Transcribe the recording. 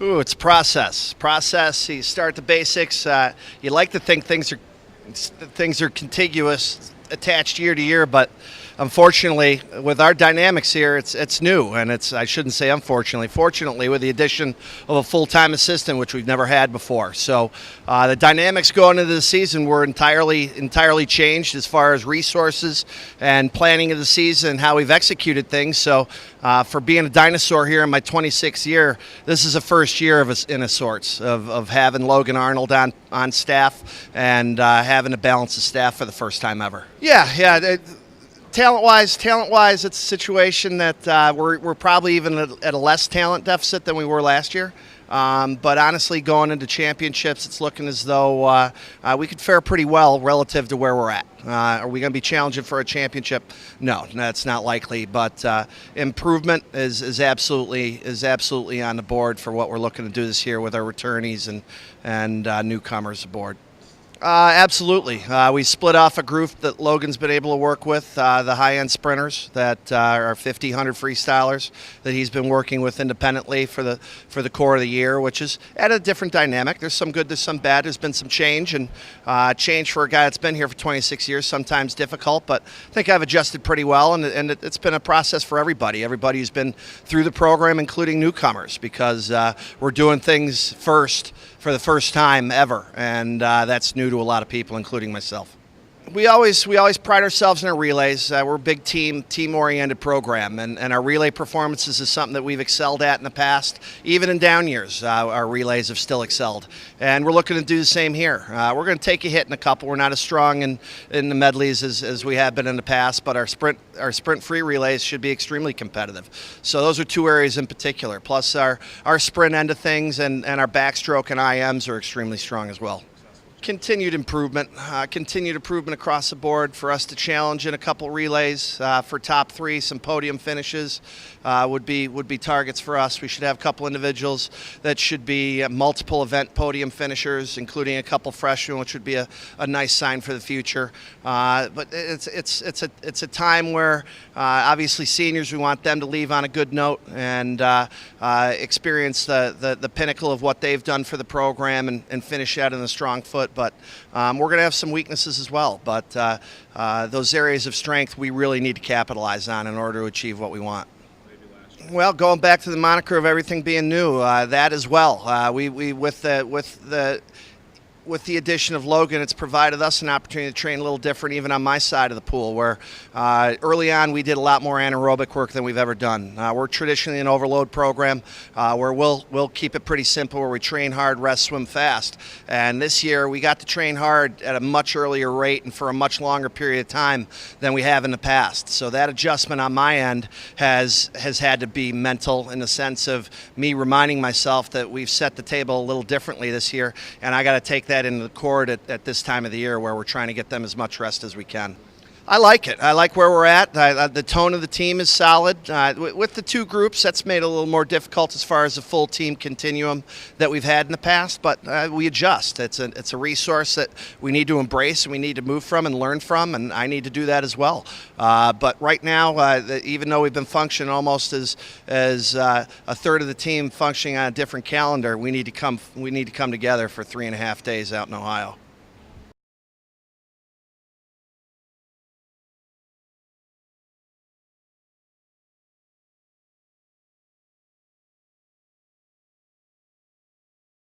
Ooh, it's process. Process. You start the basics. You like to think things are contiguous, attached year to year, but unfortunately, with our dynamics here, it's new, and I shouldn't say unfortunately. Fortunately, with the addition of a full-time assistant, which we've never had before, so the dynamics going into the season were entirely changed as far as resources and planning of the season and how we've executed things. So, for being a dinosaur here in my 26th year, this is the first year in a sorts of having Logan Arnold on staff and having to balance the staff for the first time ever. Yeah. Talent-wise, it's a situation that we're probably even at a less talent deficit than we were last year. But honestly, going into championships, it's looking as though we could fare pretty well relative to where we're at. Are we going to be challenging for a championship? No, that's not likely. But improvement is absolutely on the board for what we're looking to do this year with our returnees and newcomers aboard. Absolutely. We split off a group that Logan's been able to work with, the high-end sprinters that are 50, 100 freestylers that he's been working with independently for the core of the year, which is at a different dynamic. There's some good, there's some bad. There's been some change, and change for a guy that's been here for 26 years, sometimes difficult, but I think I've adjusted pretty well, and it's been a process for everybody who's been through the program, including newcomers, because we're doing things first for the first time ever, and that's new to a lot of people, including myself. We always pride ourselves in our relays. We're a big team-oriented program, and our relay performances is something that we've excelled at in the past. Even in down years, our relays have still excelled, and we're looking to do the same here. We're going to take a hit in a couple. We're not as strong in the medleys as we have been in the past, but our sprint free relays should be extremely competitive. So those are two areas in particular. Plus our sprint end of things and our backstroke and IMs are extremely strong as well. Continued improvement across the board for us to challenge in a couple relays for top three. Some podium finishes would be targets for us. We should have a couple individuals that should be multiple event podium finishers, including a couple freshmen, which would be a nice sign for the future. But it's a time where obviously seniors, we want them to leave on a good note and experience the pinnacle of what they've done for the program and finish out in a strong foot. But we're going to have some weaknesses as well. But those areas of strength we really need to capitalize on in order to achieve what we want. Well, going back to the moniker of everything being new, that as well. We with the addition of Logan, it's provided us an opportunity to train a little different, even on my side of the pool, where early on we did a lot more anaerobic work than we've ever done. We're traditionally an overload program where we'll keep it pretty simple, where we train hard, rest, swim fast. And this year we got to train hard at a much earlier rate and for a much longer period of time than we have in the past. So that adjustment on my end has had to be mental, in the sense of me reminding myself that we've set the table a little differently this year, and I got to take that into the court at this time of the year, where we're trying to get them as much rest as we can. I like it. I like where we're at. The tone of the team is solid. With the two groups, that's made it a little more difficult as far as the full team continuum that we've had in the past, but we adjust. It's a resource that we need to embrace and we need to move from and learn from, and I need to do that as well. But right now, even though we've been functioning almost as a third of the team functioning on a different calendar, we need to come together for 3.5 days out in Ohio.